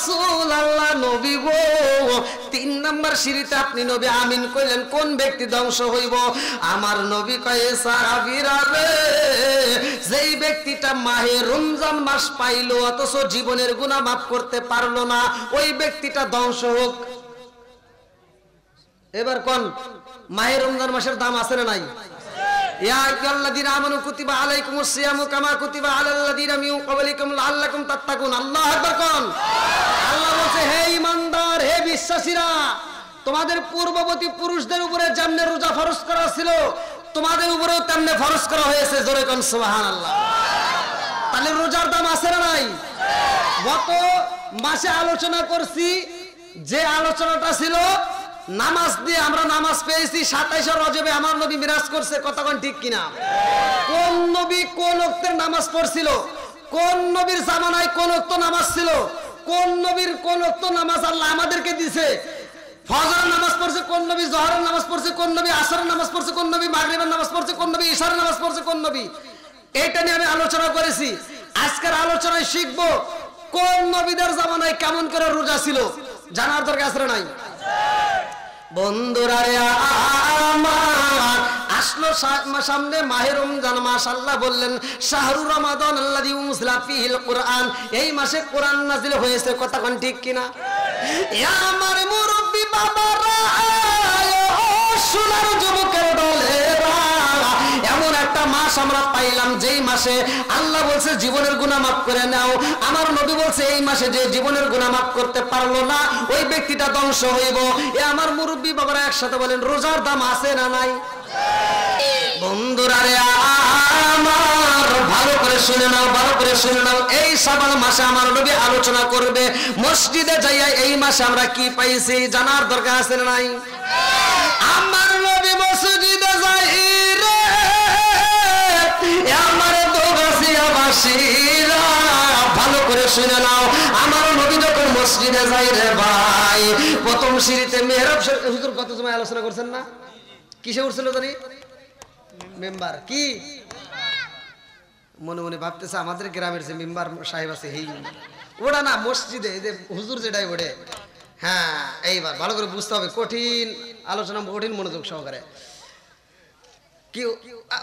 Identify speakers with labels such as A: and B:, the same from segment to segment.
A: রাসূলুল্লাহ নবী গো 3 নাম্বার সিঁড়িতে আপনি নবী আমিন কইলেন কোন ব্যক্তি ধ্বংস হইব আমার নবী কয় সাহাবীরা রে যেই ব্যক্তিটা মাহে রমজান মাস পাইলো অথচ জীবনের গুনাহ মাফ করতে পারলো না ওই ব্যক্তিটা ধ্বংস হোক এবার কোন মাহে রমজান মাসের দাম আছে না নাই ইয়া আইয়ুহাল্লাযীনা আমানু কুতিবা আলাইকুমুস সিয়ামু কামা কুতিবা আলাল্লাযীনা মিন ক্বাবলিকুম লাআল্লাকুম তাত্তাকুন আল্লাহু আকবার কোন আল্লাহ বলছে হে ঈমানদার হে বিশ্বাসীরা তোমাদের পূর্ববর্তী পুরুষদের উপরে যেমন রোজা ফরজ করা ছিল তোমাদের উপরেও তেমনি ফরজ করা হয়েছে জোরে কোন সুবহানাল্লাহ তাহলে রোজার দাম আছে না নাই গত মাসে আলোচনা করছি যে আলোচনাটা ছিল নামাজ দিয়ে আমরা নামাজ পেয়েছি 27 রজবে আমার নবী মিরাজ করছে কতক্ষণ ঠিক কিনা কোন নবী কোন ওয়াক্তের নামাজ পড়ছিল কোন নবীর জামানায় কোন ওয়াক্ত নামাজ ছিল কোন নবীর কোন ওয়াক্ত নামাজ আল্লাহ আমাদেরকে দিয়েছে ফজরের নামাজ পড়ছে কোন নবী জোহরের নামাজ পড়ছে কোন নবী আসরের নামাজ পড়ছে কোন নবী মাগরিবের নামাজ পড়ছে কোন নবী ইশারের নামাজ পড়ছে কোন নবী এটা নিয়ে আমি আলোচনা করেছি আজকের আলোচনায় শিখব কোন নবীদের জামানায় কেমন করে রোজা ছিল জানার দরকার আছে নাই বন্ধুরা রে আমার আসলো সামনে মাহে রমজান মাস আল্লাহ বললেন শাহরু রমাদান আল্লাযী উনজিলা ফীহিল কুরআন এই মাসে কোরআন নাযিল হয়েছে কতক্ষণ ঠিক কিনা আমার মুরব্বি বাবারা সোনার যুবকের দলেরা এমন একটা মাস আমরা পাইলাম যেই মাসে আল্লাহ বলছে জীবনের গুনাহ মাফ করে নাও আমার নবী বলছে এই মাসে যে জীবনের গুনাহ মাফ করতে পারলো না ওই ব্যক্তিটা ধ্বংস হইব এ আমার মুরব্বি বাবারা একসাথে বলেন রোজার দাম আছে না নাই বন্ধুরা রে আমার ভালো করে শুনে নাও এই শাবান মাসে আমার নবী আলোচনা করবে মসজিদে যাইয়া এই মাসে আমরা কি পাইছি জানার দরকার আছে না নাই আমার নবী মসজিদে যাই রে আমার দোগাছিয়াবাসীরা ভালো করে শুনে নাও আমার নবী যখন মসজিদে যাই রে ভাই প্রথম সিঁড়িতে মেহরাব হুজুর কত সময় আলোচনা করছেন না কিসে উঠছিল জানি মেম্বার কি মনে মনে ভাবতেছে আমাদের গ্রামের যে মেম্বার সাহেব আছে এই ওটা না মসজিদে যে হুজুর যেটাই ওঠে হ্যাঁ এইবার ভালো করে বুঝতে হবে কঠিন আলোচনা কঠিন মনোযোগ সহকারে কি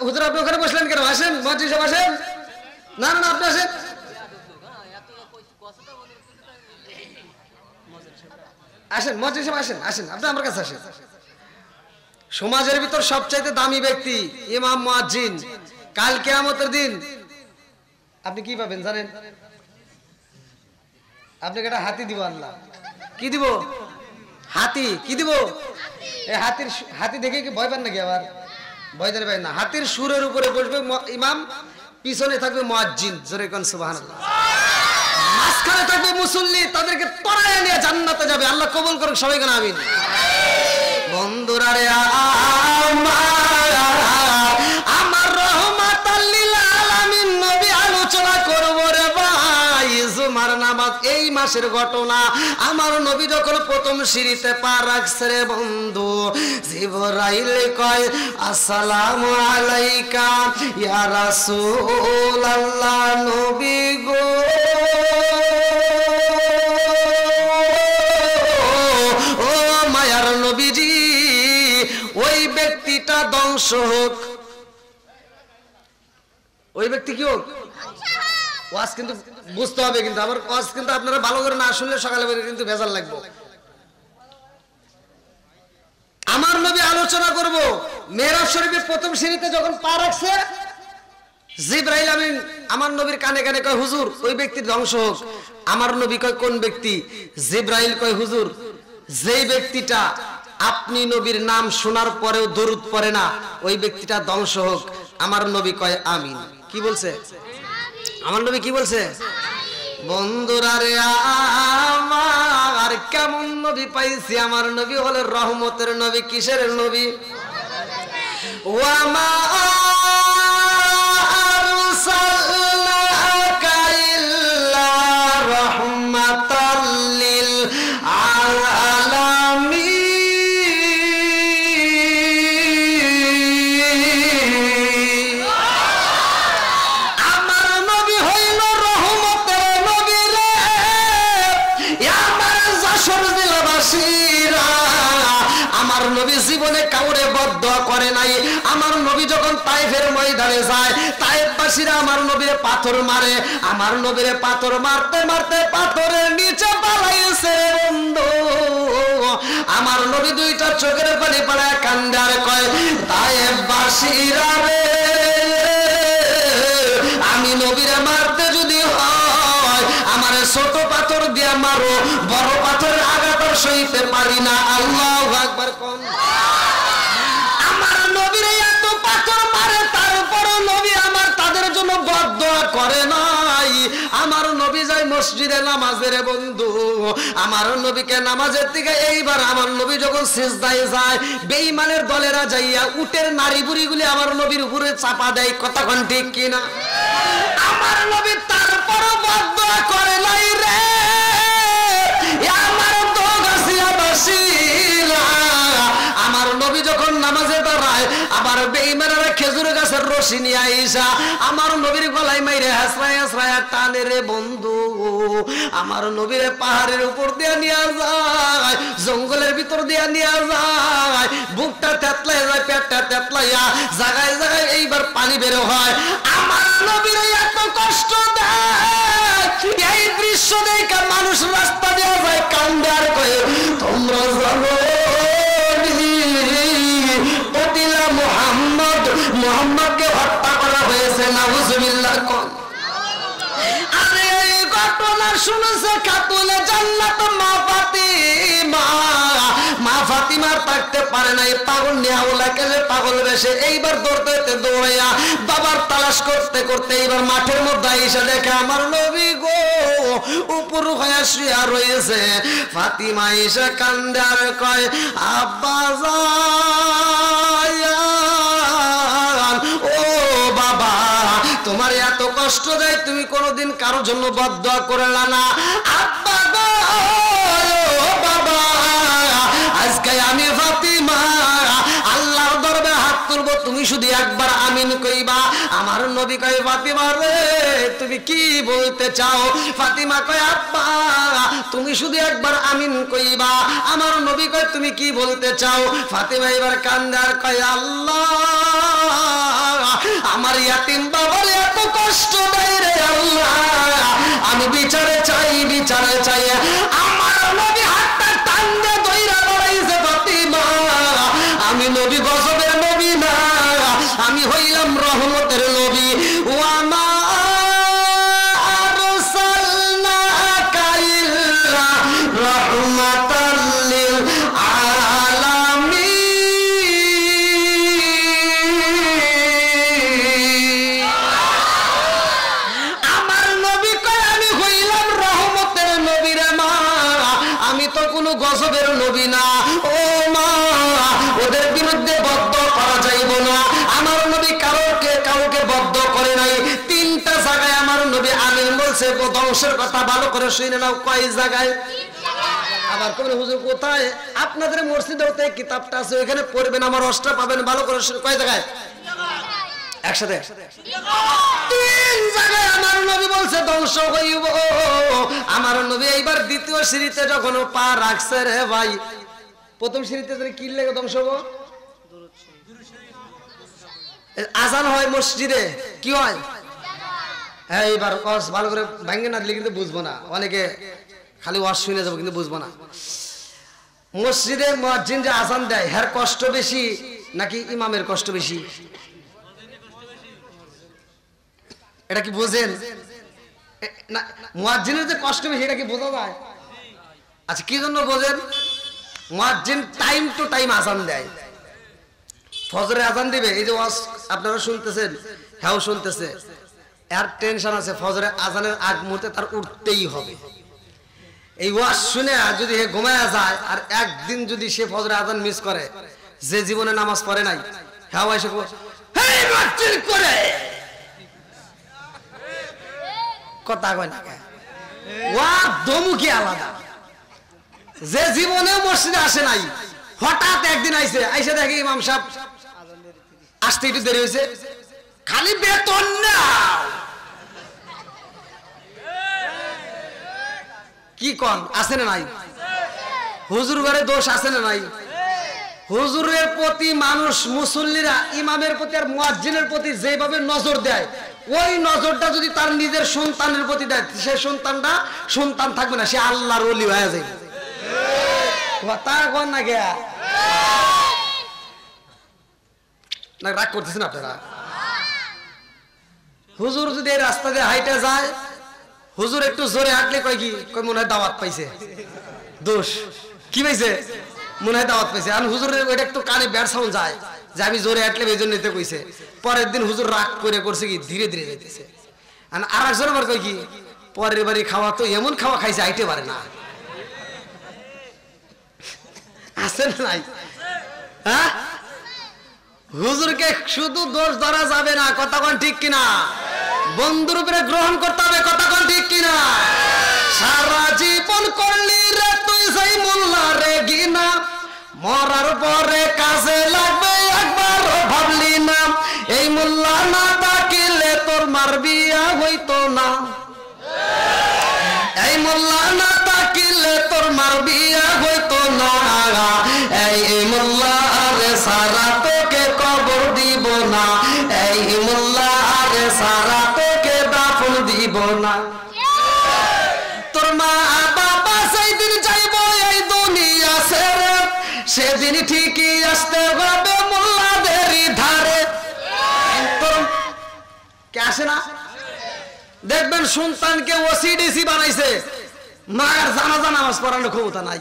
A: হুজুর আপনি ওখানে বসলেন কেন আসেন মসজিদ সাহেব আসেন না না আপনি আসেন আসেন মসজিদ সাহেব আসেন আপনি আমার কাছে আসেন সমাজের ভিতর সবচাইতে দামি ব্যক্তি ইমাম মুয়াজ্জিন কাল কিয়ামতের দিন আপনি কি পাবেন জানেন আপনাকে একটা হাতি দিব আল্লাহ কি দিব হাতি কি দিব এই হাতি দেখে কি ভয় পান নাকি আবার ভয় জানে পাই না হাতির সুরের উপরে বসবে ইমাম পিছনে থাকবে মুয়াজ্জিন জোরে কোন সুবহানাল্লাহ মাঝখানে থাকবে মুসল্লি তাদেরকে তরায় নিয়ে জান্নাতে যাবে আল্লাহ কবুল করুক সবাই কোন আমিন বন্ধুরা রে আমার রহমাতাল লিল আলামিন নবী আলোচনা করব রে ভাই জুমার নামাজ এই মাসের ঘটনা আমার নবী যখন প্রথম সিঁড়িতে পা রাখছে রে বন্ধু জিবরাইল কয় আসসালামু আলাইকা ইয়া রাসূলুল্লাহ নবী গো ও মায়ার নবীজি ওই ব্যক্তিটা ধ্বংস হোক ওই ব্যক্তি কি হোক ওয়াজ কিন্তু বুঝতে হবে কিন্তু আমার ওয়াজ কিন্তু আপনারা ভালো করে না শুনলে সকালে কিন্তু ভেজাল লাগবে আমার নবী আলোচনা করব মেহরাব শরীফের প্রথম সিঁড়িতে যখন পা রাখছে জিবরাইল আমিন আমার নবীর কানে কানে কয় হুজুর ওই ব্যক্তির ধ্বংস হোক আমার নবী কয় কোন ব্যক্তি জিবরাইল কয় হুজুর যেই ব্যক্তিটা আপনি নবীর নাম শোনার পরেও দরুদ পড়ে না ওই ব্যক্তিটা ধ্বংস হোক আমার নবী কয় আমিন কি বলছে আমার নবী কি বলছে বন্ধুরা রে আমার কেমন নবী পাইছি আমার নবী হলো রহমতের নবী কিসের নবী ওয়া মা আরসালনাকা ইল্লা রাহমাতাল লিল আলামিন আমার নবী হইল রহমতের নবী রে জীবনে কাউরে বদদোয়া করে নাই। আমার নবী যখন তায়েফের ময়দানে যায়, তায়েফবাসীরা আমার নবীরে পাথর মারে, আমার নবীরে পাথর মারতে মারতে পাথরের নিচে পালাইছে বন্ধু। আমার নবী দুইটা চোখের পানি পাড়ায় কান্দে আর কয়, তায়েফবাসীরা রে, আমি নবীরে মারতে যদি হয় আমার ছোট পাথর দিয়া মারো, বড় পাথরের আঘাত সইতে পারি না। আল্লাহু আকবার কোন। আমার নবীরে এত পাথর মারে, তারপরও নবী আমার তাদের জন্য বদদোয়া করে নাই। আমার নবী যায় মসজিদে নামাজের বন্ধু, আমার নবীকে নামাজের থেকে এইবার আমার নবী যখন সিজদায় যায়, বেঈমানের দলেরা যাইয়া উটের নারী বুড়িগুলি আমার নবীর উপরে চাপা দেয়। কথা কোন ঠিক কিনা? আমার নবী তারপরও বদদোয়া করে নাই রে। আমার আমার নবী যখন নামাজে দাঁড়ায়, আবার বেঈমানেরা খেজুর গাছের রশি নিয়ে আইসা আমার নবীর গলায় মাইরে হাসরায় হাসরায় টানে রে বন্ধু। আমার নবীর পাহাড়ের উপর দিয়ে নিয়ে যায়, জঙ্গলের ভিতর দিয়ে নিয়ে যায়, বুকটা তেতলাই যায়, পেটটা তেতলাইয়া জায়গায় জায়গায় এইবার পানি বের হয়। আমার নবীর এত কষ্ট দেয়, এই দৃশ্য দেখে মানুষ রাস্তা দিয়ে যায় কান্দে আর কয়ে, তোমরা জানো মুহাম্মদকে হত্যা করা হয়েছে। নাউজুবিল্লাহ কোন। আরে এই ঘটনা শুনেছে খাতুনে জান্নাত মা ফাতিমা। মা ফাতিমার থাকতে পারে না, এই পাগল নিয়াউলাকে যে পাগল বেশে এইবার দৌড়তে দৌড়াইয়া বাবার তালাশ করতে করতে এইবার মাঠের মধ্যে এসে দেখে আমার নবী গো উপর হয়ে শুয়ে রয়েছে। ফাতিমা এসে কান্দে আর কয়, আব্বা জান, ও বাবা, তোমার এত কষ্ট দেয়, তুমি কোনোদিন কারোর জন্য বদদোয়া করলা না। আব্বা গো, ও বাবা, আজকে আমি ফাতিমা আল্লাহর দরবারে হাত তুলবো, তুমি শুধু একবার আমিন কইবা। আমার নবী কয়, ফাতিমা রে তুমি কি বলতে চাও? ফাতিমা কয়, আব্বা তুমি শুধু একবার আমিন কইবা। আমার নবী কয়, তুমি কি বলতে চাও? ফাতিমা এবার কান্দে আর কয়, আল্লাহ আমার ইয়াতিম বাবার এত কষ্ট দেয় রে আল্লাহ, আমি বিচারে চাই, বিচারে চাই। আমার নবী হাতটা টান দিয়ে দইরা দাঁড়াইছে। ফাতিমা, আমি নবী গজবের নবী না, আমি হইলাম রহমতের নবী। ওয়ামা আরসালনাকা ইল্লা রাহমাতাল লিল আলামিন। আমার নবী কয়, আমি হইলাম রহমতের নবী রে মা, আমি তো কোনো গজবের নবী না। ও মা, ওদের বিরুদ্ধে বদদোয়া করা যাইব না। আমার নবী কাউকে বদদোয়া করে নাই। তিনটা জায়গায় আমার নবী আমিন বলছে। ধ্বংসের কথা ভালো করে শুনে নাও, কয় জায়গায়? আবার কোন হুজুর কোথায়? আপনাদের মসজিদে কিতাবটা আছে, ওখানে পড়বেন, আমার অষ্টা পাবেন, ভালো করে শুনে। কয় জায়গায়? একসাথে তিন জায়গায় আমার নবী বলছে ধ্বংস হইব। আমার নবী এইবার দ্বিতীয় সিঁড়িতে যখন পা রাখছে রে ভাই, প্রথম সিঁড়িতে কি লেগে ধ্বংস হবো? আজান হয় মসজিদে, কি হয়? হ্যাঁ, এইবার ভালো করে ভাঙ্গে না দিলে কিন্তু বুঝবো না, অনেকে খালি ওয়াজ শুনে যাবো কিন্তু বুঝবো না। মসজিদে মুয়াজ্জিন যে আজান দেয়, হ্যার কষ্ট বেশি নাকি ইমামের কষ্ট বেশি? এটা কি বোঝেন? না, মুয়াজ্জিনের যে কষ্ট বেশি এটা কি বোঝা যায়? আচ্ছা, কি জন্য বোঝেন? মুয়াজ্জিন টাইম টু টাইম আজান দেয়। ফজরে আজান দিবে, এই যে ওয়াজ আপনারা শুনতেছেন, হ্যাঁ শুনতেছে, এর টেনশন আছে, ফজরে আজানের আগ মুহূর্তে তার উঠতেই হবে। এই ওয়াজ শুনে যদি হে ঘুমায়া যায়, আর একদিন যদি সে ফজরে আজান মিস করে, যে জীবনে নামাজ পড়ে নাই, হ্যাঁ এসে করে কথা কয় না, ওয়া দমুকি আলাদা। যে জীবনে মসজিদে আসে নাই, হঠাৎ একদিন আইসে দেখে ইমাম সাহেব আসতে একটু দেরি হয়েছে, খালি বেতন না, কি কন আছে না নাই? হুজুর ঘরে দোষ আছে না নাই? হুজুরের প্রতি মানুষ মুসল্লিরা ইমামের প্রতি আর মুয়াজ্জিনের প্রতি যেভাবে নজর দেয়, ওই নজরটা যদি তার নিজের সন্তানের প্রতি দেয়, সে সন্তানটা সন্তান থাকবে না, সে আল্লাহর ওলি হয়ে যাবে। কথা কন না কে? না রাগ করতেছেন আপনারা? হুজুর যদি এই রাস্তা দিয়ে হাইটে যায়, হুজুর একটু জোরে হাঁটলে কয় কি, কয় মনে হয় দাওয়াত পাইছে। দোষ কি পাইছে? মনে হয় দাওয়াত পাইছে। আর হুজুরের ওইটা একটু কানে ব্যাড সাউন্ড যায় যে আমি জোরে হাঁটলে এই জন্য নিতে কইছে। পরের দিন হুজুর রাগ করে করছে কি ধীরে ধীরে যাইতেছে। আর একজন আবার কয় কি, পরের বাড়ি খাওয়া তো এমন খাওয়া খাইছে হাইটে পারে না। আছে না নাই? হ্যাঁ, হুজুরকে শুধু দোষ ধরা যাবে না, কথা কোন ঠিক কিনা? বন্ধুর উপরে গ্রহণ করতে হবে, কথা কোন ঠিক কিনা? সারা জীবন করলি রে তুই সেই মোল্লা রে গিনা, মরার পরে কাজে লাগবে একবার ভাবলি না, এই মোল্লা না তাকিলে তোর মার বিয়া হইতো না, এই মোল্লা না তাকিলে তোর মার বিয়া হইতো না, এই মোল্লা রে সারা তোকে কবর দিব না, এই মোল্লা রে সারা তোকে দাফন দিব না। তোর মা বাবা সেই দিন যাইব এই দুনিয়া ছেড়ে, সেদিন ঠিকই আসতে হবে মোল্লাদেরই ধারে। তোর কে আসে না? দেখবেন সন্তানকে ওসিডিসি বানাইছে, মায়ের জানাজা নামাজ পড়ানোর ক্ষমতা নাই।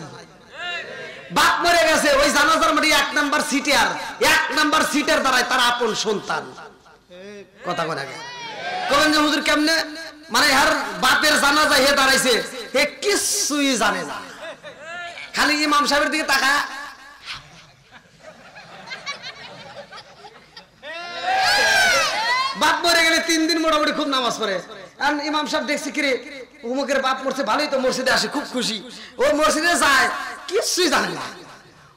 A: বাপ মরে গেছে, ওই জানাজার মধ্যে 1 নাম্বার সিটার, 1 নাম্বার সিটার দ্বারাই তার আপন সন্তান। কথা বলে আগে কবেন যে হুজুর কেমনে, মানে আর বাপের জানাজা হে দাঁড়াইছে, হে কিছুই জানে না, খালি ইমাম সাহেবের দিকে তাকা। বাপ মরে গেলে 3 দিন মোটামুটি খুব নামাজ পড়ে। আর ইমাম সাহেব দেখছি কিরে উমুকের বাপ মরছে, ভালোই তো মসজিদে আসে, খুব খুশি। ও মসজিদে যায়, কিচ্ছুই জানে না,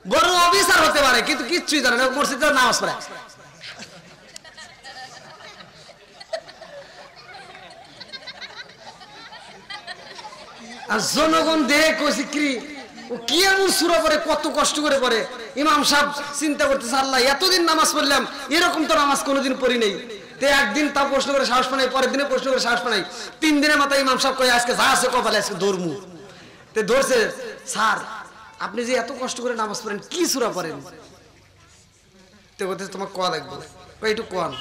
A: বড় অফিসার হতে পারে কিন্তু কিচ্ছুই জানে না, মসজিদে নামাজ পড়ে। আর জনগণ দেখে কইছে কি ও কি এমন সূরা পড়ে, কত কষ্ট করে পড়ে। ইমাম সাহেব চিন্তা করতেছে, আল্লাহ এতদিন নামাজ পড়লাম, এরকম তো নামাজ কোনোদিন পড়ি নাই। তে একদিন তা প্রশ্ন করে সাহস পাই, পরের দিনে প্রশ্ন করে সাহস পাই, 3 দিনের মাথায় ইমাম সাহেব কই আজকে যা আছে কপালে আজকে ধর্মু। তে ধরছে, স্যার আপনি যে এত কষ্ট করে নামাজ পড়েন কি সূরা পড়েন? তে বলতেছে তোমার কোয়া লাগবে, কই একটু কোন,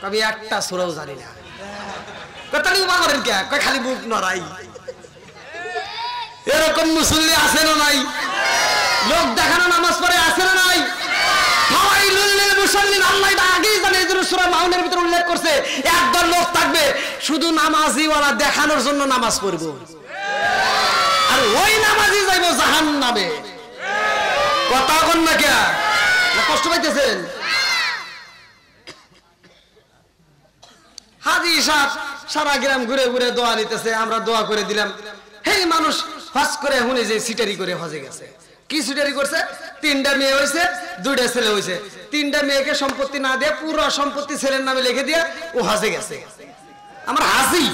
A: আমি একটা সূরাও জানি না। কথালি উমা করেন কে? কই খালি মুখ নড়াই। এরকম মুসল্লি আছে না নাই? লোক দেখানো নামাজ পড়ে আছে না নাই? ফাওয়াইলুল লিল মুসাল্লিন, আল্লাহ এটা আগেই জানে, এই সূরা মাউনের ভিতরে উল্লেখ করছে একদল লোক থাকবে শুধু নামাজি ওয়ালা দেখানোর জন্য নামাজ পড়বে, আর ওই নামাজি যাইবো জাহান্নামে। কথা কোন না কে? কষ্ট পাইতেছেন? হাজী সাহেব সারা গ্রাম ঘুরে ঘুরে দোয়া নিতেছে, আমরা দোয়া করে দিলাম। হেই মানুষ হজ করে হুনে যে সিটারি করে হজে গেছে। কি সিটারি করছে? 3টা মেয়ে হয়েছে, 2টা ছেলে হয়েছে। 3টা মেয়েকে সম্পত্তি না দিয়ে পুরো সম্পত্তি ছেলের নামে লিখে দিয়ে ও হজে গেছে। আমার হাসি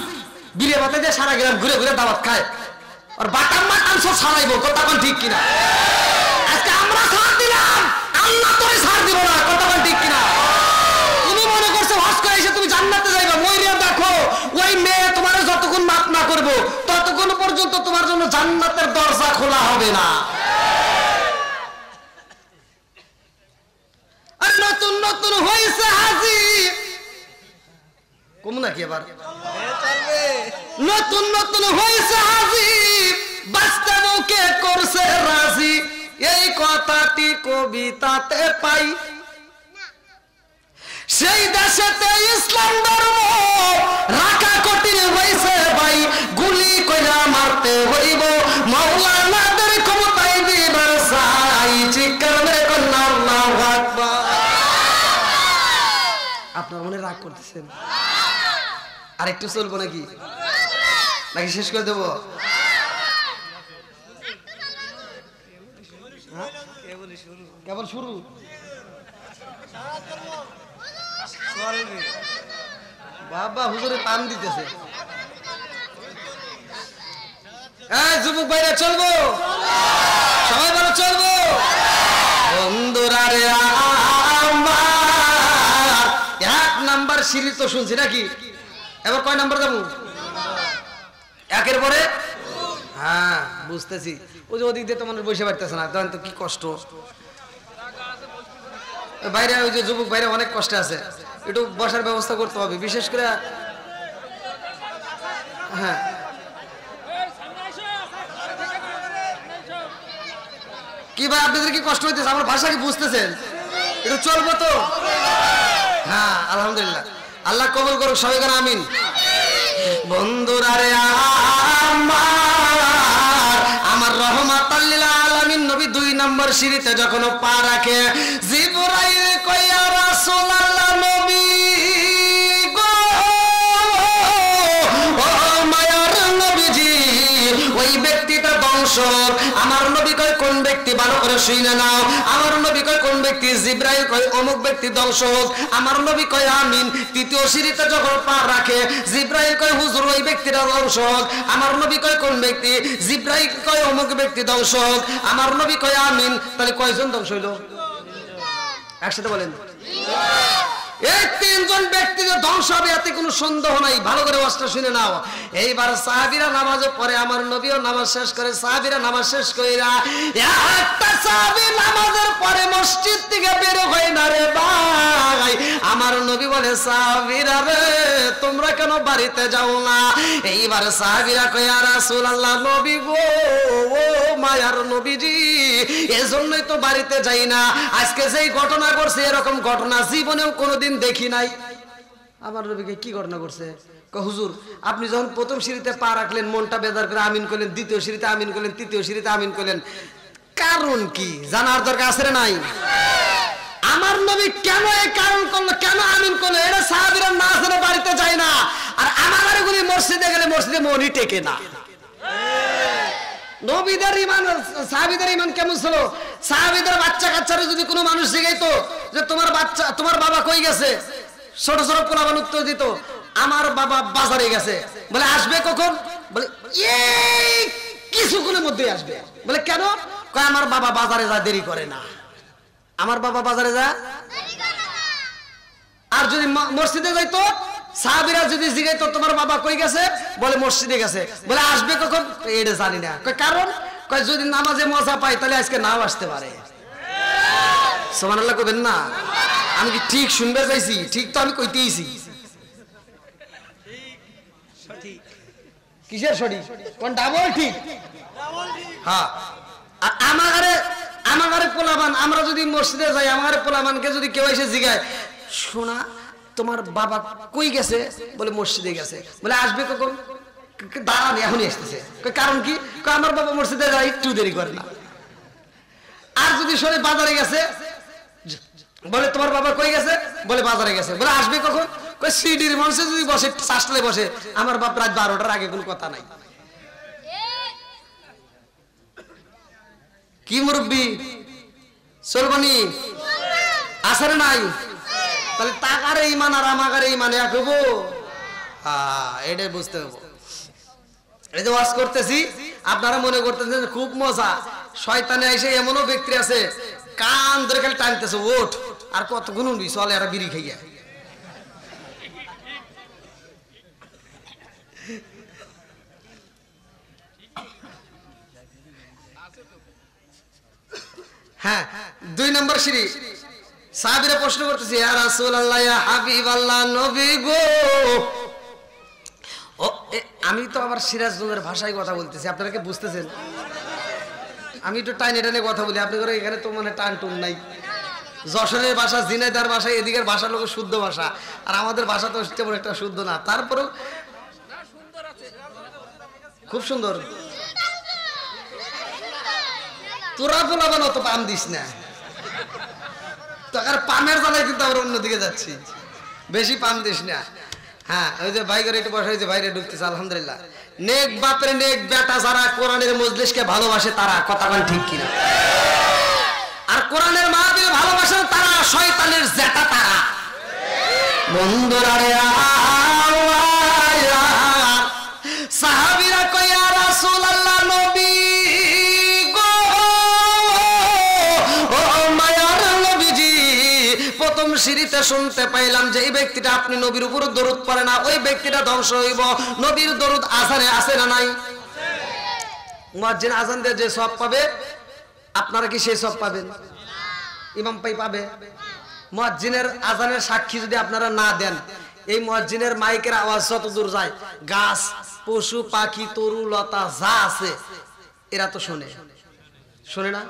A: বিলে বাতে দিয়ে সারা গ্রাম ঘুরে ঘুরে দাওয়াত খায়, আর বাটাম মাটাম সব সারাইবো। কথা কোন ঠিক কিনা? আজকে আমরা ছাড় দিলাম, আল্লাহ তোরে ছাড় দিব না। কথা কোন ঠিক কিনা? তুমি মনে করছো হজ করে এসে তুমি জান্নাতে যাইবা, মইরা দেখো ওই মেয়ে তোমার যতক্ষণ মাপ না করবো ততক্ষণ পর্যন্ত তোমার জন্য জান্নাতের দরজা খোলা হবে না। আর নতুন নতুন হয়েছে হাজি কম নাকি এবার? নতুন নতুন হয়েছে হাজি, বাস্তবকে করছে রাজি, এই কথাটি কবিতাতে পাই। সেই দেশেতে ইসলাম ধর্ম রাখা কঠিন হয়েছে ভাই, গুলি কইরা মারতে হইব মাওলানাদের ক্ষমতায় দিবার চাই। চিৎকার মেরে কন্যা আল্লাহু আকবার। আপনারা মনে রাগ করতেছেন? আরেকটু চলবো নাকি নাকি শেষ করে দেবো? কেবল শুরু। বাবা হুজুরে পান দিতেছে। যুবক ভাইরা চলবো, সবাই বলো চলবো। বন্ধুরা রে সিঁড়ি তো শুনছি নাকি, এবার কয় নাম্বার যাবো? একের পরে? হ্যাঁ বুঝতেছি। ওই যে ওদিক দিয়ে তো মানুষ বসে পারতেছে না, তখন তো কি কষ্ট। বাইরে ওই যে যুবক বাইরে অনেক কষ্টে আছে, একটু বসার ব্যবস্থা করতে হবে, বিশেষ করে। হ্যাঁ কি ভাই আপনাদের কি কষ্ট হইতেছে? আমার ভাষা কি বুঝতেছেন? একটু চলবো তো? হ্যাঁ আলহামদুলিল্লাহ, আল্লাহ কবুল করুক সবাই করে আমিন। বন্ধুরা রে আমার রহমাতাল লিল আলামিন নবী 2 নম্বর সিঁড়িতে যখন পা রাখে, জিবরাইল কয় ইয়া রাসূলুল্লাহ নবী গো, ও মায়ার নবীজি ওই ব্যক্তিটা দংশক। আমার নবী কয় কোন ব্যক্তি? ভালো করে শুনে নাও। আমার নবী কয় কোন ব্যক্তি? জিবরাইল কয় অমুক ব্যক্তি দংশক। আমার নবী কয় আমিন। তৃতীয় সিঁড়িতে যখন পা রাখে, জিবরাইল কয় হুজুর ওই ব্যক্তিটা দংশক। আমার নবী কয় কোন ব্যক্তি? জিবরাইল কয় অমুক ব্যক্তি দংশক। আমার নবী কয় আমিন। তাহলে কয়জন ধ্বংস হইল? একসাথে বলেন। এই 3 জন ব্যক্তি যে ধ্বংস হবে এতে কোনো সন্দেহ নাই। ভালো করে ওয়াজটা শুনে নাও। এইবার সাহাবীরা নামাজে পড়ে, আমার নবীও নামাজ শেষ করে, সাহাবীরা নামাজ শেষ কইরা একটা সাহাবী নামাজের পরে মসজিদ থেকে বের হয় না রে ভাই। আমার নবী বলে সাহাবীরা রে তোমরা কেন বাড়িতে যাও না? এইবার সাহাবীরা কয় ইয়া রাসূলুল্লাহ নবী গো, ও মায়ার নবীজি এজন্যই তো বাড়িতে যাই না। আজকে যেই ঘটনা ঘটছে এরকম ঘটনা জীবনেও কোনোদিন দেখি নাই। আমার নবীকে কি ঘটনা করছে? হুজুর আপনি যখন প্রথম সিঁড়িতে পা রাখলেন মনটা বেজার করে আমিন করলেন, দ্বিতীয় সিঁড়িতে আমিন করলেন, তৃতীয় সিঁড়িতে আমিন করলেন, কারণ কি জানার দরকার আছে না নাই? আমার নবী কেন এই কারণ করলো, কেন আমিন করলো? এটা সাহাবীরা না জেনে বাড়িতে যায় না। আর আমার গুলি মসজিদে গেলে মসজিদে মনই টেকে না। নবীদের ঈমান সাহাবীদের ঈমান কেমন ছিল? সাহাবীদের বাচ্চা কাচ্চারা যদি কোনো মানুষ জিজ্ঞাসা যে তোমার বাচ্চা তোমার বাবা কই গেছে, ছোট ছোট পোলাপান উত্তর দিত আমার বাবা বাজারে গেছে। বলে আসবে কখন? বলে এই কিছুক্ষণের মধ্যেই আসবে। বলে কেন? কয় আমার বাবা বাজারে যা দেরি করে না। আমার বাবা বাজারে যা দেরি করে না। আর যদি মসজিদে যাইতো, সাহাবীরা যদি জিজ্ঞাসা তোমার বাবা কই গেছে, বলে মসজিদে গেছে। বলে আসবে কখন? এটা জানি না। কয় কারণ? কয় যদি নামাজে মজা পাই তাহলে আজকে নাও আসতে পারে। সুবহানাল্লাহ কইবেন না? আমি কি ঠিক শুনবে চাইছি? ঠিক তো আমি কইতেইছি। কিসের সঠিক? কোন ডাবল ঠিক? হ্যাঁ। আর আমারে পোলাবান, আমরা যদি মসজিদে যাই, আমারে পোলাবানকে যদি কেউ এসে জিগায় শোনা তোমার বাবা কই গেছে, বলে মসজিদে গেছে। বলে আসবে কখন? দাঁড়ান এখনই আসতেছে। কারণ কি? আমার বাবা মসজিদে যায় একটু দেরি করে না। আর যদি শোনে বাজারে গেছে, বলে তোমার বাবা কই গেছে, বলে বাজারে গেছে। বলে আসবে কখন? কই সিডির মঞ্চে যদি বসে, চাষলে বসে, আমার বাপ রাত 12টার আগে কোনো কথা নাই। কি মুরব্বী চলবানি আসরে নাই? তাহলে তাকারে ইমান আর আমাগারে ইমান এক হবো? এটাই বুঝতে হবে। এই যে ওয়াজ করতেছি আপনারা মনে করতেছেন খুব মজা, শয়তানে এসে এমনও ব্যক্তি আছে কান ধরে খালি টানতেছে ওঠ, আর কতক্ষণ উঠবি চলে আর বিড়ি খাইয়া। হ্যাঁ 2 নম্বর সিঁড়ি। সাহাবীরা প্রশ্ন করতেছে ইয়া রাসূলুল্লাহ ইয়া হাবিবাল্লাহ নবী গো। ও আমি তো আবার সিরাজগঞ্জের ভাষায় কথা বলতেছি, আপনারা কি বুঝতেছেন? আমি একটু টাইনে টাইনে কথা বলি, আপনাদের এখানে তো মানে টান টুন নাই। যশোরের ভাষা, ঝিনাইদহের ভাষা, এদিকের ভাষা লোক শুদ্ধ ভাষা, আর আমাদের ভাষা তো তেমন একটা শুদ্ধ না। তারপরেও খুব সুন্দর। তোরা বলাবান অত পাম দিস না, তোর পামের জ্বালায় কিন্তু আমরা অন্যদিকে যাচ্ছি, বেশি পাম দিস না। হ্যাঁ ওই যে ভাই করে একটু বসা হয়েছে, বাইরে ঢুকতেছে আলহামদুলিল্লাহ। নেক বাপরে নেক বেটা যারা কোরআনের মজলিসকে ভালোবাসে তারা, কথা বলেন ঠিক কিনা? আর কোরআনের মাহফিল ভালোবাসে তারা, শয়তানের জেতা তারা। বন্ধুরা রে সাহাবীরা কয় ইয়া রাসূলুল্লাহ নবী গো, ও মায়ার নবীজি প্রথম সিঁড়িতে শুনতে পাইলাম যে এই ব্যক্তিটা আপনি নবীর উপর দরুদ পড়ে না, ওই ব্যক্তিটা ধ্বংস হইব। নবীর দরুদ আজানে আছে না নাই? মুয়াজ্জিন আজান দিয়ে যে সওয়াব পাবে, আপনারা কি সেই সওয়াব পাবেন? ইমাম পাবে? মুয়াজ্জিনের আজানের সাক্ষী যদি আপনারা না দেন, এই মুয়াজ্জিনের মাইকের আওয়াজ যত দূর যায়, গাছ, পশু, পাখি, তরু লতা যা আছে এরা তো শোনে না?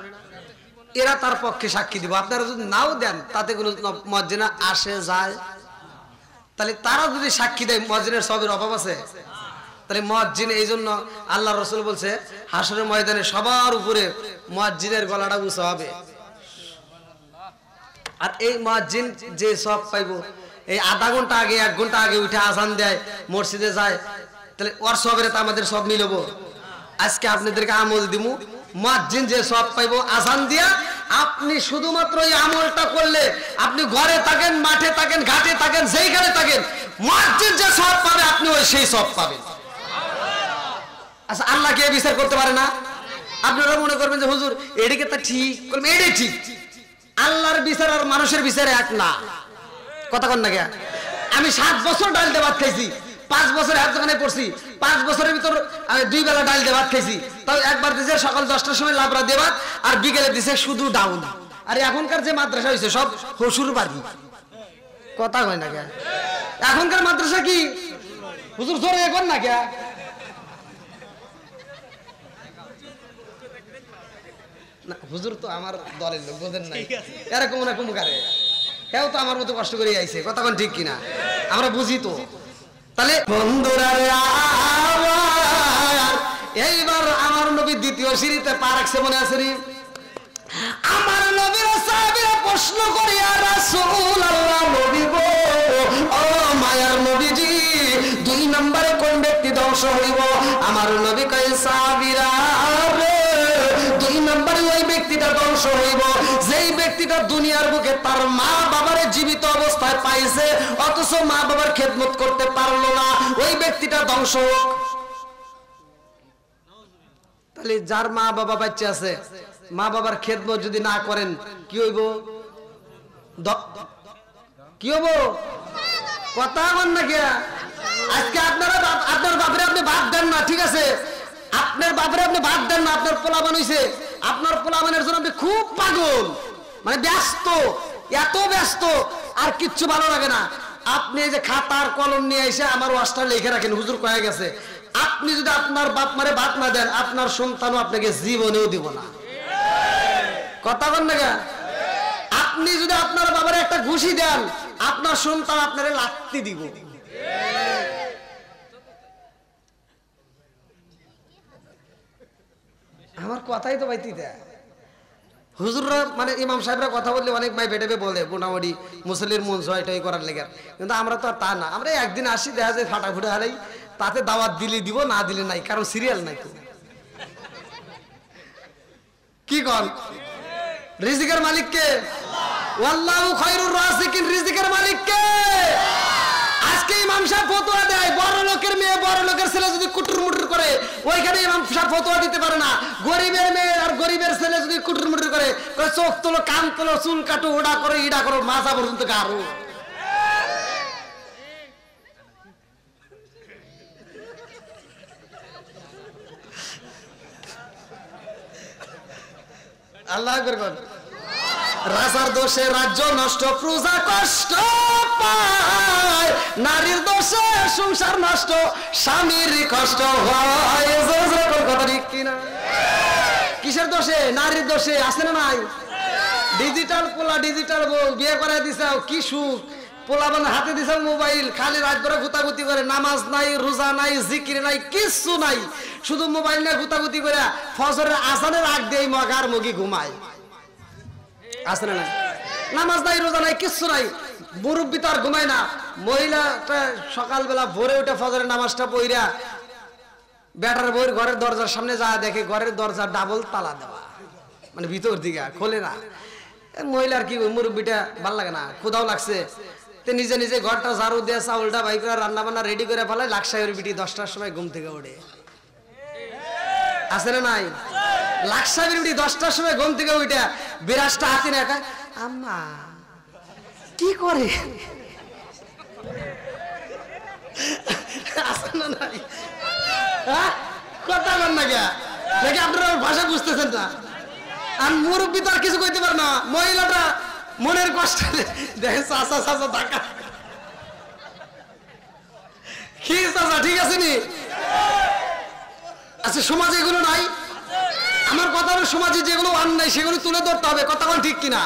A: এরা তার পক্ষে সাক্ষী দিব। আপনারা যদি নাও দেন তাতে কোনো মুয়াজ্জিন আসে যায়? তাহলে তারা যদি সাক্ষী দেয়, মুয়াজ্জিনের সবের অভাব আছে? তাহলে মুয়াজ্জিন, এই জন্য আল্লাহ রাসূল বলছে হাসরের ময়দানে সবার উপরে মুয়াজ্জিনের গলাটা উঁচা হবে। আর এই মুয়াজ্জিন যে সব পাইবো, এই আধা ঘন্টা আগে 1 ঘন্টা আগে উঠে আজান দেয়, মসজিদে যায়, তাহলে ওর সবের তো আমাদের সব মিলবো। আজকে আপনাদেরকে আমল দিমু, মুয়াজ্জিন যে সব পাইবো আজান দিয়া, আপনি শুধুমাত্র এই আমলটা করলে, আপনি ঘরে থাকেন, মাঠে থাকেন, ঘাটে থাকেন, যেইখানে থাকেন, মুয়াজ্জিন যে সব পাবে আপনি ওই সেই সব পাবেন। আচ্ছা, আল্লাহ কে বিচার করতে পারে না? আপনারা মনে করবেন যে হুজুর এদিকে তা ঠিক, বলবেন এটাই ঠিক। আল্লাহর বিচার আর মানুষের বিচার এক না, কথা কন না কে? আমি 7 বছর ডাল দিয়ে ভাত খাইছি, 5 বছর এক দোকানে পড়ছি, 5 বছরের ভিতর আমি 2 বেলা ডাল দিয়ে ভাত খাইছি। তাও একবার দিছে সকাল 10টার সময় লাবড়া দিয়ে ভাত, আর বিকেলে দিছে শুধু ডাউন। আর এখনকার যে মাদ্রাসা হয়েছে সব হসুর বাড়ি, কথা কয় না কে? এখনকার মাদ্রাসা কি হুজুর জোরে এখন না কে? হুজুর তো আমার দলের লোক, বোঝেন নাই? এরকম না কুমুকারে, কেউ তো আমার মতো কষ্ট করে আইছে, কথা কোন ঠিক কিনা? আমরা বুঝি তো। তাহলে বন্ধুরা, এইবার আমার নবী দ্বিতীয় সিঁড়িতে পা রাখছে, মনে আছে নি? আমার নবীর সাহাবীরা প্রশ্ন করে, ইয়া রাসূলুল্লাহ, নবী গো, ও মায়ার নবীজি, 2 নম্বরে কোন ব্যক্তি ধ্বংস হইব? আমার নবী কয়, সাহাবীরা রে, 2 নম্বরে ওই ব্যক্তিটা ধ্বংস হইব যেই ব্যক্তিটা দুনিয়ার বুকে তার মা বাবারে জীবিত অবস্থায় পাইছে, অথচ মা বাবার খেদমত করতে পারলো না, ওই ব্যক্তিটা ধ্বংস হোক। তাহলে যার মা বাবা বাচ্চা আছে, মা বাবার খেদমত যদি না করেন কি হইব? কি হইব? কথা বল না কে? আজকে আপনার বাপরে আপনি বাদ দেন না, ঠিক আছে? আপনার বাপরে আপনি বাদ দেন না, আপনার পোলাপান হইছে, আপনার পোলাপানের জন্য আপনি খুব পাগল, মানে ব্যস্ত, এত ব্যস্ত আর কিচ্ছু ভালো লাগে না। আপনি এই যে খাতার কলম নিয়ে এসে আমার ওয়াজটা লিখে রাখেন, হুজুর কয়ে গেছে। আপনি যদি আপনার বাপ মারে বাদ না দেন, আপনার সন্তানও আপনাকে জীবনেও দিব না, কথা বল না কে? আপনি যদি আপনার বাবারে একটা ঘুষি দেন, আপনার সন্তান আপনারে লাত্তি দিব। আমার কথাই তো বাইতি দেয়। হুজুররা মানে ইমাম সাহেবরা কথা বললে অনেক ভাই বেটে বলে মোটামুটি মুসল্লির মন জয়টাই করার লেগে, কিন্তু আমরা তো আর তা না। আমরা একদিন আসি, দেখা যায় ফাটাফুটে হারাই, তাতে দাওয়াত দিলে দিব, না দিলে নাই, কারণ সিরিয়াল নাই তো। কি কন? রিজিকের মালিক কে? আল্লাহু খায়রুর রাযিকিন, রিজিকের মালিক কে? আজকে ইমাম সাহেব ফতোয়া দেয়, বড় লোকের মেয়ে বড় লোকের ছেলে যদি কুটুর মুটুর করে, ওইখানে ইমাম সাহেব ফতোয়া দিতে পারে না। গরিবের মেয়ে আর গরিবের ছেলে যদি কুটুর মুটুর করে, চোখ তোলো, কান তোলো, চুল কাটো, ওডা করো, ইডা করো, মাথা পর্যন্ত গাড়ো। আল্লাহ আকবার কর। রাজার দোষে রাজ্য নষ্ট, প্রজা কষ্ট পায়, নারীর দোষে সংসার নষ্ট, স্বামীর কষ্ট হয়। কথা ঠিক কিনা? কিসের দোষে? নারীর দোষে। আছে না নাই? ডিজিটাল পোলা, ডিজিটাল বউ, বিয়ে করে দিছাও, কি সুখ। পোলাবান হাতে দিছাও মোবাইল, খালি রাত ধরে গুতাগুতি করে, নামাজ নাই, রোজা নাই, জিকির নাই, কিচ্ছু নাই, শুধু মোবাইল নিয়ে গুতাগুতি করে ফজরের আজানের আগ দিয়ে মগার মগি ঘুমায়। আছে না নাই? নামাজ নাই, রোজা নাই, কিচ্ছু নাই, মুরব্বি তো আর ঘুমায় না। মহিলাটা সকালবেলা ভোরে উঠে ফজরের নামাজটা পইরা বেটার বউয়ের ঘরের দরজার সামনে যা দেখে, ঘরের দরজা ডাবল তালা দেওয়া, মানে ভিতর দিকে খোলে না। মহিলার কি, মুরব্বিটা ভাল লাগে না, ক্ষুধাও লাগছে, নিজে নিজে ঘরটা ঝাড়ু দিয়ে চাউলটা বাই করে রান্না বান্না রেডি করে ফেলায়। লাকসাইয়ের বিটি 10টার সময় ঘুম থেকে ওঠে। আছে না নাই? লাকসাইয়ের বিটি 10টার সময় ঘুম থেকে উঠে বিরাজটা হাতি না, আম্মা কি করে আসেন না নাই কথা বল না কে নাকি আপনারা ভাষা বুঝতেছেন না আর মুরব্বী তো আর কিছু কইতে পারে না মহিলাটা মনের কষ্ট দেখেন চাচা চাচা ধাক্কা কি চাচা ঠিক আছে নি আচ্ছা সমাজে এগুলো নাই আমার কথা হলো সমাজে যেগুলো অন্যায় সেগুলো তুলে ধরতে হবে কথা বল ঠিক কিনা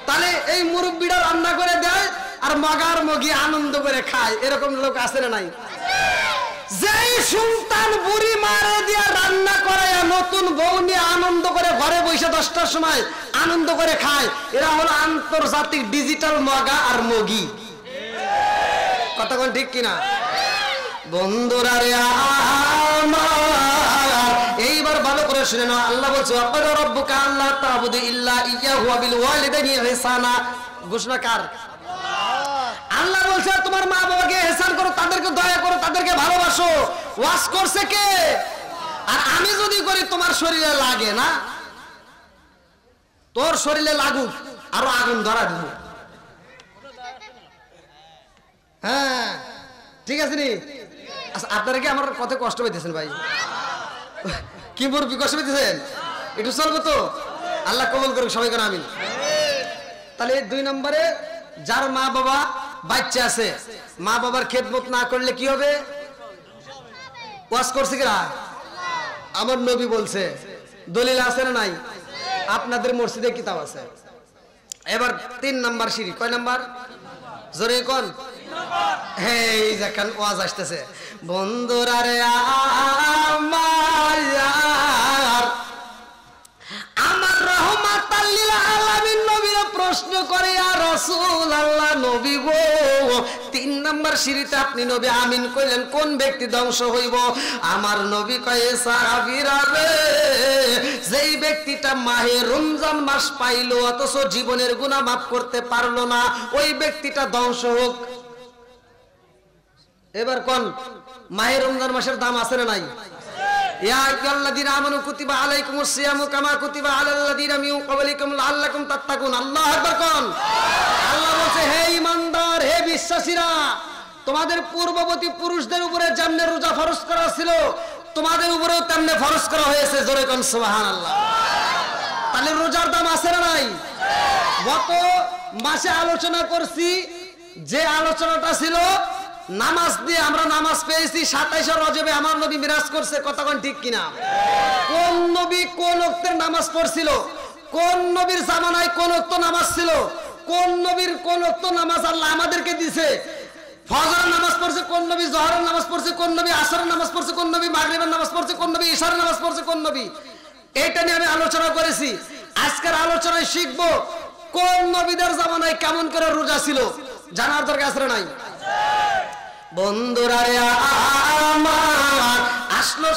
A: তাহলে এই মুরব্বীরা রান্না করে দেয় আর মগার মগি আনন্দ করে খায় এরকম লোক আছে না নাই যেই সুলতান বুড়ি মারে দিয়া রান্না করে নতুন বউ নিয়ে আনন্দ করে ঘরে বসে 10টার সময় আনন্দ করে খায় এরা হলো আন্তর্জাতিক ডিজিটাল মগা আর মগি কথা কোন ঠিক কিনা বন্ধুরা রে আমার এইবার ভালো করে শুনে নাও আল্লাহ বলছে ওয়াকাদা রাব্বুকা আল্লা তা'বুদু ইল্লা ইয়্যাহু ওয়া বিল ওয়ালিদাইনি ইহসানা ঘোষণা কার আল্লাহ বলছে তোমার মা বাবাকে ইহসান করো তাদেরকে দয়া করো তাদেরকে ভালোবাসো ওয়াজ করছে কে আর আমি যদি করি তোমার শরীরে লাগে না তোর শরীরে লাগুক আরো আগুন ধরা দিব হ্যাঁ ঠিক আছে নি আচ্ছা আপনারা কি আমার কথা কষ্ট পাইতেছেন ভাই কি মুরব্বি কষ্ট পাইতেছেন একটু চলবো তো আল্লাহ কবুল করুক সবাই করে আমিন তাহলে 2 নম্বরে যার মা বাবা বাচ্চা আছে মা বাবার খেদমত না করলে কি হবে ওয়াজ করছে কিনা আমার নবী বলছে দলিল আছে না নাই আপনাদের মসজিদে কিতাব আছে এবার 3 নাম্বার সিঁড়ি কয় নাম্বার জোরে কোন এই দেখেন ওয়াজ আসতেছে বন্ধুরা রে আমার রহমাতাল লিল আলামিন নবীর প্রশ্ন করে ইয়া রাসূলুল্লাহ নবী গো 3 নাম্বার সিঁড়িতে আপনি নবী আমিন কইলেন কোন ব্যক্তি ধ্বংস হইব আমার নবী কয় সাহাবীরা রে যেই ব্যক্তিটা মাহে রমজান মাস পাইলো অথচ জীবনের গুনাহ maaf করতে পারলো না ওই ব্যক্তিটা ধ্বংস হোক এবার কোন মাহে রমজান মাসের দাম আছে না নাই ইয়া আইয়ুহাল্লাযীনা আমানু কুতিবা আলাইকুমুস সিয়ামু কামা কুতিবা আলাল্লাযীনা মিন ক্বাবলিকুম লাআল্লাকুম তাত্তাকুন আল্লাহু আকবার কোন আল্লাহ বলে হে ঈমানদার হে বিশ্বাসীরা তোমাদের পূর্ববর্তী পুরুষদের উপরে যেমন রোজা ফরজ করা ছিল তোমাদের উপরেও তেমনি ফরজ করা হয়েছে জোরে কোন সুবহানাল্লাহ তাহলে রোজার দাম আছে না নাই গত মাসে আলোচনা করছি যে আলোচনাটা ছিল নামাজ দিয়ে আমরা নামাজ পেয়েছি 27 রজবে আমার নবী মিরাজ করছে কথা কোন ঠিক কিনা কোন নবী কোন ওয়াক্তের নামাজ পড়ছিল কোন নবীর জামানায় কোন ওয়াক্ত নামাজ ছিল কোন নবীর কোন ওয়াক্ত নামাজ আল্লাহ আমাদেরকে দিয়েছে ফজরের নামাজ পড়ছে কোন নবী জোহরের নামাজ পড়ছে কোন নবী আসরের নামাজ পড়ছে কোন নবী মাগরিবের নামাজ পড়ছে কোন নবী ইশারের নামাজ পড়ছে কোন নবী এটা নিয়ে আমি আলোচনা করেছি আজকের আলোচনায় শিখব কোন নবীদের জামানায় কেমন করে রোজা ছিল জানার দরকার আছে নাই বন্ধুরা রে আমার আসলো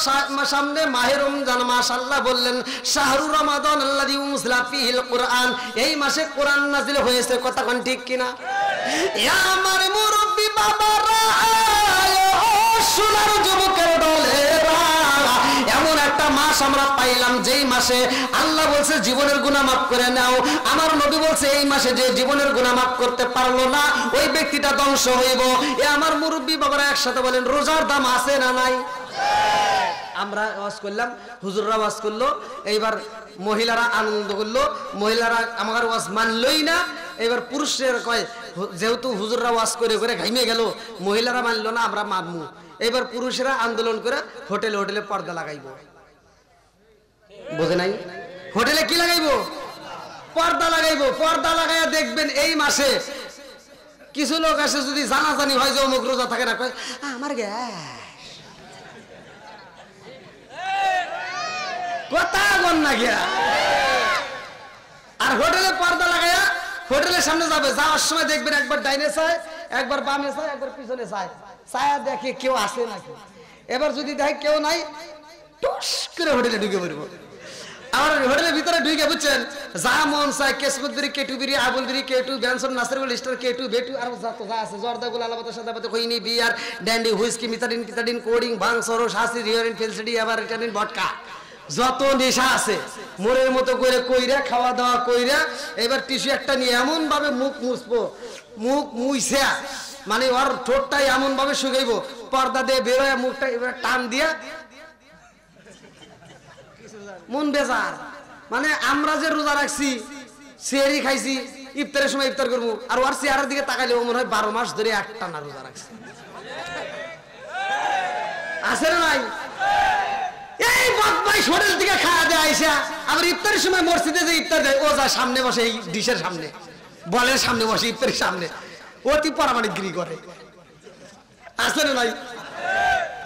A: সামনে মাহে রমজান মাস আল্লাহ বললেন শাহরু রমাদান আল্লাযী উনজিলা ফীহিল কুরআন এই মাসে কোরআন নাযিল হয়েছে কথা কোন ঠিক কিনা আমার মুরব্বি বাবারা সোনার যুবকের দলেরা এমন একটা মাস আমরা পাইলাম যেই মাসে আল্লাহ বলছে জীবনের গুনাহ maaf করে নাও আমার নবী বলছে এই মাসে যে জীবনের গুনাহ maaf করতে পারলো না ওই ব্যক্তিটা ধ্বংস হইব এ আমার মুরব্বি বাবারা একসাথে বলেন রোজার দাম আছে না নাই আমরা ওয়াজ করলাম হুজুররা ওয়াজ করলো এইবার মহিলারা আনন্দ করলো মহিলারা আমার ওয়াজ মানলই না এবার পুরুষের কয় যেহেতু হুজুররা ওয়াজ করে করে ঘাইমে গেল মহিলারা মানলো না আমরা মানমু এবার পুরুষেরা আন্দোলন করে হোটেলে হোটেলে পর্দা লাগাইবো বুঝে নাই হোটেলে কি লাগাইবো পর্দা লাগাইবো পর্দা লাগাইয়া দেখবেন এই মাসে কিছু লোক আসে যদি জানাজানি হয় যে অমুক রোজা থাকে না কয় আমার গ্যাস কথা বল না গিয়া আর হোটেলে পর্দা লাগাইয়া হোটেলের সামনে যাবে যাওয়ার সময় দেখবেন একবার ডাইনে চায় একবার বামে চায় একবার পিছনে চায় ছায়া দেখে কেউ আসে নাকি এবার যদি দেখে কেউ নাই টুস করে হোটেলে ঢুকে পড়বো আমার হোটেলের ভিতরে ঢুকে বুঝছেন যা মন চায় কেসমুদ্রি কেটু বিরি আবুল বিরি কেটু ব্যানসন নাসরুল স্টার কেটু বেটু আর যত যা আছে জর্দা গুল আলাবাতা সাদাবাতা কইনি বিয়ার ড্যান্ডি হুইস্কি মিথাডিন পিথাডিন কোডিং ভাং সরস হাসি রিওরিন ফেলসিডি আবার রিটানিন ভডকা যত নেশা আছে মোরের মতো করে কইরা খাওয়া দাওয়া কইরা এবার টিস্যু একটা নিয়ে এমন ভাবে মুখ মুছবো, মুখ মুইছা মানে ওর ঠোঁটটা এমন ভাবে শুকাইব, পর্দা দিয়ে বেরোয় মুখটা এবার টান দিয়া মন বেজার। মানে আমরা যে রোজা রাখছি, সেহরি খাইছি, ইফতারের সময় ইফতার করবো, আর ওর চেহারার দিকে তাকাইলে মনে হয় 12 মাস ধরে একটা না রোজা রাখছে। আছে না নাই? এই বদমাইশ হোটেল থেকে খাওয়া দেয় আইসা আবার ইফতারের সময় মসজিদে যে ইফতার দেয়, ও যা সামনে বসে, এই ডিশের সামনে, বলের সামনে বসে, ইফতারের সামনে অতি পরামানিকগিরি করে। আছে না নাই?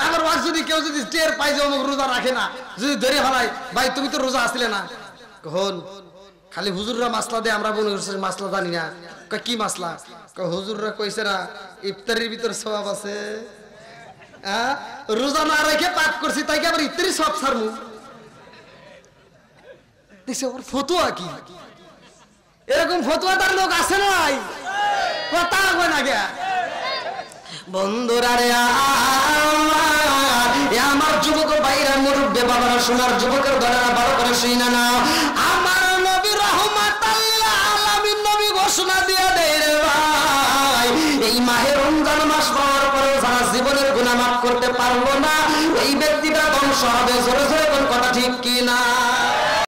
A: আবার ওর যদি কেউ যদি টের পাই যে অমুক রোজা রাখে না, যদি ধরে ফেলায়, ভাই তুমি তো রোজা আসলে না, কখন খালি হুজুররা মাসলা দেয়, আমরা বলি মাসলা জানি না। কি মাসলা? হুজুররা কইছে না ইফতারের ভিতর সওয়াব আছে, রোজা না রেখে পাপ করছি তাই কি আবার ইফতারি সব ছাড়মু? দেখছে ওর ফতুয়া কি, এরকম ফতুয়াদার লোক আছে নাই? কথা কয় না গে বন্ধুরা রে আমার যুবক ভাইরা, মুরব্বি বাবারা, সোনার যুবকের দলেরা ভালো করে শুইনা না, আমার নবী রাহমাতুল আলামিন নবী ঘোষণা দিয়ে দেয় রে ভাই, এই মাহে রমজান মাস পাওয়ার পরে যারা জীবনের গুনাহ মাফ করতে পারলো না, ওই ব্যক্তিটা ধ্বংস হবে। জোরে জোরে কোন কথা ঠিক কি না?